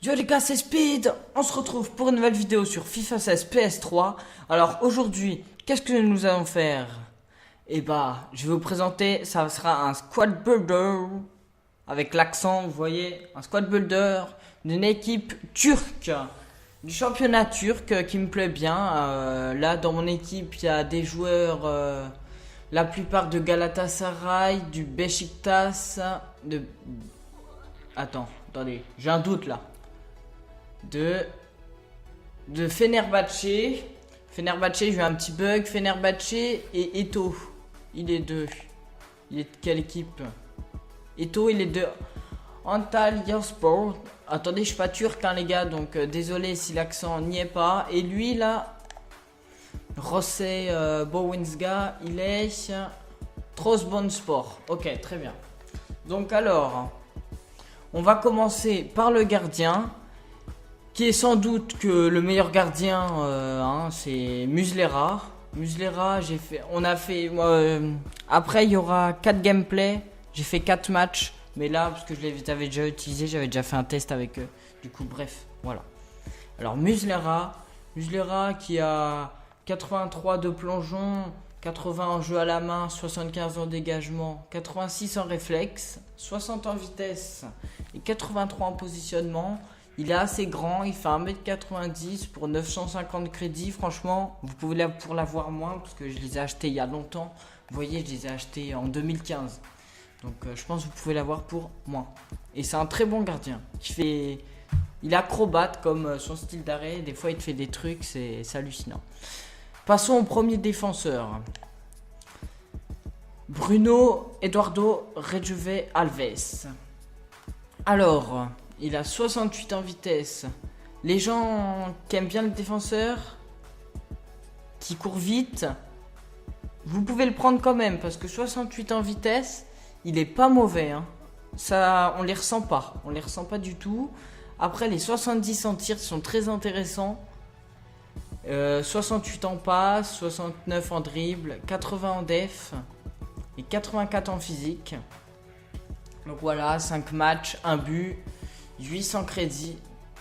Yo les gars, c'est Speed. On se retrouve pour une nouvelle vidéo sur FIFA 16 PS3. Alors aujourd'hui, qu'est-ce que nous allons faire? Je vais vous présenter, ça sera un squad builder avec l'accent, vous voyez, un squad builder d'une équipe turque, du championnat turc qui me plaît bien. Là, dans mon équipe, il y a des joueurs, la plupart de Galatasaray, du Beşiktaş, de... Attendez, j'ai un doute là. De Fenerbahçe. Fenerbahçe, j'ai eu un petit bug. Fenerbahçe et Eto. Il est de... Il est de quelle équipe? Eto, il est de Antalyaspor. Attendez, je suis pas turc, hein, les gars. Donc, désolé si l'accent n'y est pas. Et lui, là... Rosé Bowinska, il est... Trabzonspor. Ok, très bien. Donc, alors... On va commencer par le gardien, qui est sans doute que le meilleur gardien, c'est Muslera. Muslera, après il y aura 4 gameplays, j'ai fait 4 matchs, mais là, parce que je les avais déjà utilisé, j'avais déjà fait un test avec eux. Du coup, bref, voilà. Alors Muslera qui a 83 de plongeon, 80 en jeu à la main, 75 en dégagement, 86 en réflexe, 60 en vitesse et 83 en positionnement. Il est assez grand, il fait 1m90 pour 950 crédits. Franchement, vous pouvez pour l'avoir moins parce que je les ai achetés il y a longtemps. Vous voyez, je les ai achetés en 2015. Donc je pense que vous pouvez l'avoir pour moins. Et c'est un très bon gardien. Il est acrobate comme son style d'arrêt. Des fois, il te fait des trucs, c'est hallucinant. Passons au premier défenseur. Bruno Eduardo Rejuve Alves. Alors, il a 68 en vitesse. Les gens qui aiment bien le défenseur, qui court vite, vous pouvez le prendre quand même, parce que 68 en vitesse, il est pas mauvais. Ça, on les ressent pas. On les ressent pas du tout. Après, les 70 en tir sont très intéressants. 68 en passe, 69 en dribble, 80 en def et 84 en physique. Donc voilà, 5 matchs, 1 but, 800 crédits.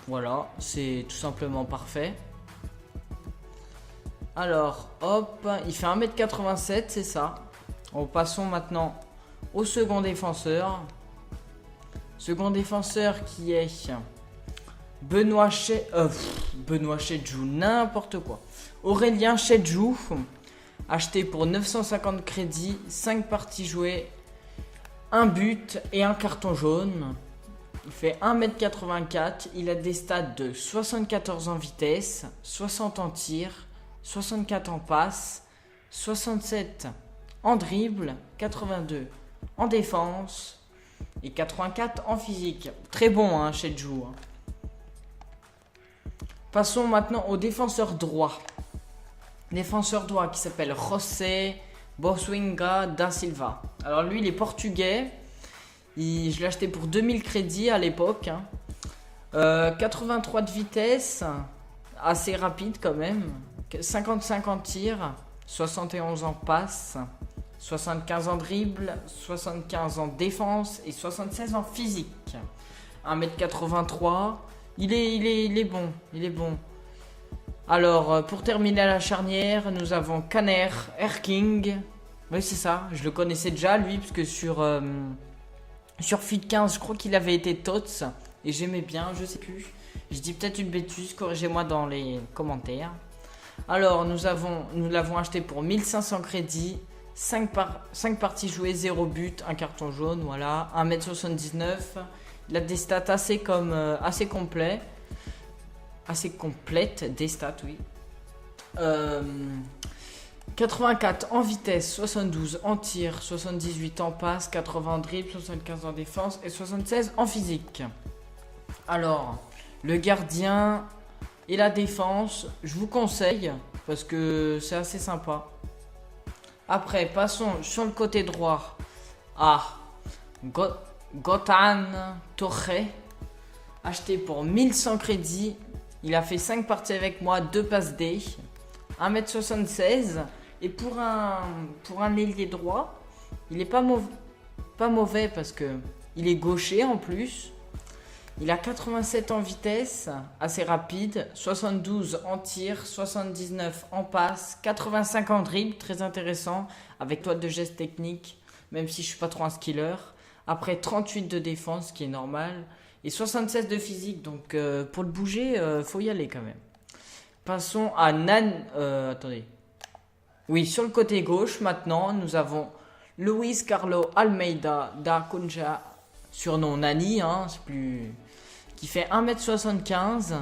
Voilà, c'est tout simplement parfait. Alors, hop, il fait 1m87, c'est ça. Passons maintenant au second défenseur. Second défenseur qui est... Benoît Chedjou, n'importe quoi. Aurélien Chedjou, acheté pour 950 crédits, 5 parties jouées, 1 but et 1 carton jaune. Il fait 1m84, il a des stats de 74 en vitesse, 60 en tir, 64 en passe, 67 en dribble, 82 en défense et 84 en physique. Très bon, Chedjou. Passons maintenant au défenseur droit. Défenseur droit qui s'appelle José Boswinga da Silva. Alors lui, il est portugais. Je l'ai acheté pour 2000 crédits à l'époque. 83 de vitesse. Assez rapide quand même. 55 en tir. 71 en passe. 75 en dribble. 75 en défense. Et 76 en physique. 1m83. Il est bon, il est bon. Alors, pour terminer à la charnière, nous avons Caner Erking. Oui, c'est ça, je le connaissais déjà, lui, parce que sur FUT 15, je crois qu'il avait été TOTS. Et j'aimais bien, je sais plus. Je dis peut-être une bêtise, corrigez-moi dans les commentaires. Alors, nous l'avons acheté pour 1500 crédits. 5 parties jouées, 0 but, 1 carton jaune, voilà. 1m79. Il a des stats assez complètes, des stats, oui. 84 en vitesse, 72 en tir, 78 en passe, 80 en dribble, 75 en défense et 76 en physique. Alors, le gardien et la défense, je vous conseille parce que c'est assez sympa. Après, passons sur le côté droit à Gotan Torre, acheté pour 1100 crédits. Il a fait 5 parties avec moi, 2 passes D, 1m76. Et pour un ailier droit, il est pas mauvais parce que il est gaucher en plus. Il a 87 en vitesse, assez rapide, 72 en tir, 79 en passe, 85 en dribble, très intéressant, avec toile de geste technique, même si je suis pas trop un skiller. Après 38 de défense, qui est normal, et 76 de physique, donc pour le bouger, faut y aller quand même. Passons à attendez. Oui, sur le côté gauche, maintenant, nous avons Luis Carlos Almeida da Cunha, surnom Nani, c'est plus... qui fait 1m75,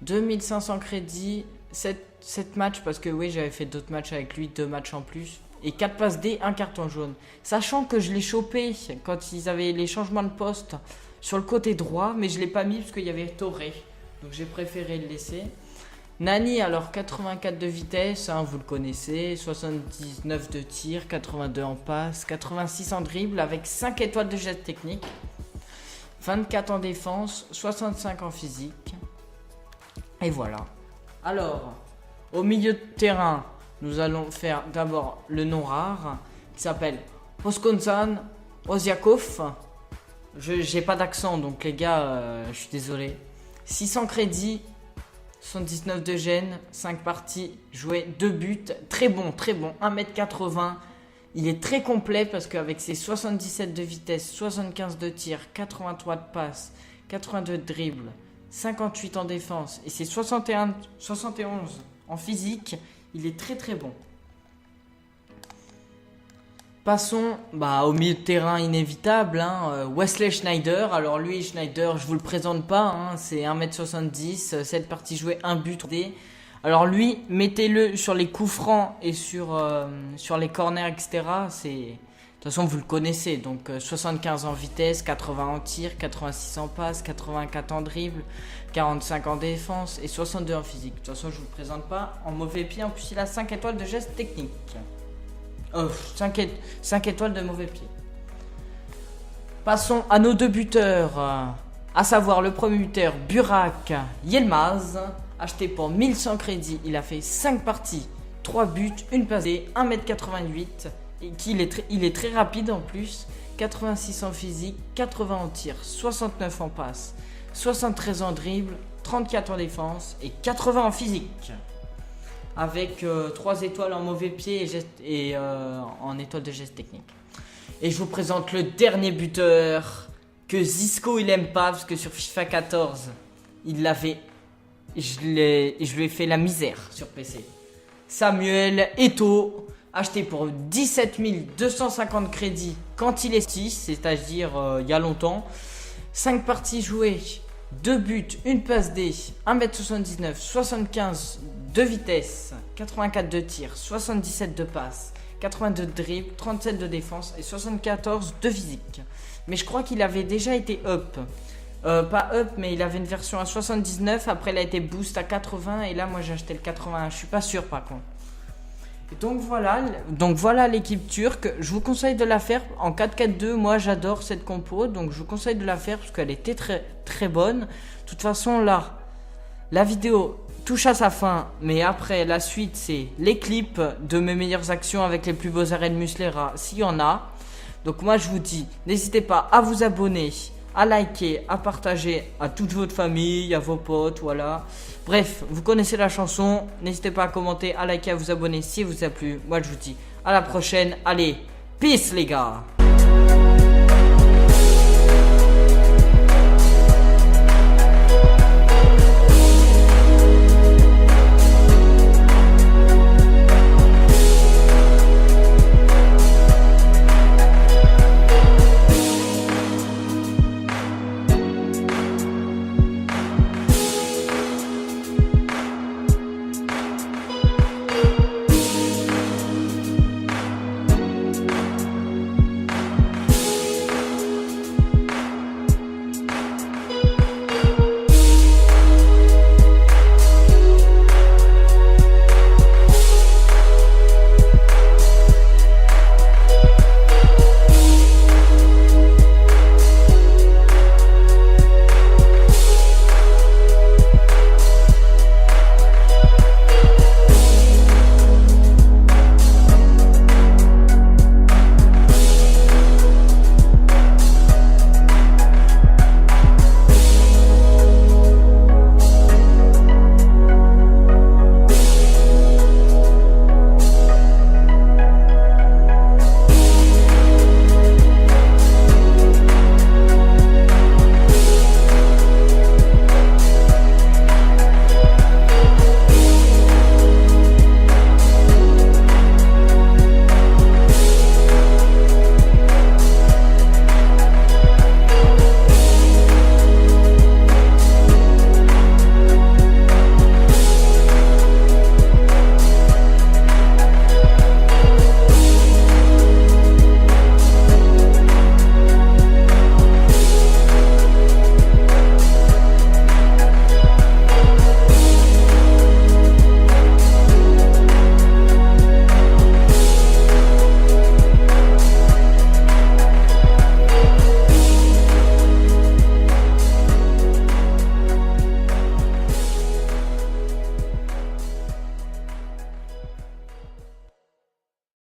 2500 crédits, 7 matchs, parce que oui, j'avais fait d'autres matchs avec lui, 2 matchs en plus, et 4 passes D, 1 carton jaune. Sachant que je l'ai chopé quand ils avaient les changements de poste sur le côté droit, mais je ne l'ai pas mis parce qu'il y avait Toré, donc j'ai préféré le laisser. Nani, alors 84 de vitesse, vous le connaissez, 79 de tir, 82 en passe, 86 en dribble avec 5 étoiles de geste technique, 24 en défense, 65 en physique. Et voilà. Alors, au milieu de terrain, nous allons faire d'abord le nom rare qui s'appelle Oskonsan Oziakov. J'ai pas d'accent, donc les gars, je suis désolé. 600 crédits. 79 de gêne, 5 parties jouées, 2 buts, très bon, 1m80. Il est très complet parce qu'avec ses 77 de vitesse, 75 de tir, 83 de passe, 82 de dribble, 58 en défense et ses 71 en physique, il est très bon. Passons au milieu de terrain inévitable, Wesley Schneider. Alors lui, Schneider, je vous le présente pas, c'est 1m70, 7 parties jouées, 1 but. Alors lui, mettez-le sur les coups francs et sur les corners, etc. De toute façon, vous le connaissez, donc 75 en vitesse, 80 en tir, 86 en passe, 84 en dribble, 45 en défense et 62 en physique. De toute façon, je vous le présente pas. En mauvais pied, en plus il a 5 étoiles de geste technique. 5 étoiles de mauvais pied. Passons à nos deux buteurs, à savoir le premier buteur Burak Yilmaz, acheté pour 1100 crédits. Il a fait 5 parties, 3 buts, 1 passe D, 1m88 et il est très rapide en plus. 86 en physique, 80 en tir, 69 en passe, 73 en dribble, 34 en défense et 80 en physique. Avec 3 étoiles en mauvais pied et en étoile de geste technique. Et je vous présente le dernier buteur que Zisco il aime pas parce que sur FIFA 14 il l'avait. Je lui ai fait la misère sur PC. Samuel Eto'o, acheté pour 17 250 crédits quand il est 6, c'est-à-dire il y a longtemps. 5 parties jouées, 2 buts, 1 passe D, 1m79, 75 de vitesse, 84 de tir, 77 de passe, 82 de dribble, 37 de défense et 74 de physique. Mais je crois qu'il avait déjà été up. Pas up, mais il avait une version à 79, après il a été boost à 80 et là moi j'ai acheté le 81, je suis pas sûr par contre. Et donc voilà l'équipe turque, je vous conseille de la faire en 4-4-2, moi j'adore cette compo, donc je vous conseille de la faire parce qu'elle était très bonne. De toute façon là, la vidéo touche à sa fin, mais après la suite c'est les clips de mes meilleures actions avec les plus beaux arrêts de Muslera s'il y en a. Donc moi je vous dis, n'hésitez pas à vous abonner, à liker, à partager à toute votre famille, à vos potes, voilà. Bref, vous connaissez la chanson, n'hésitez pas à commenter, à liker, à vous abonner si vous a plu. Moi je vous dis à la prochaine, allez, peace les gars.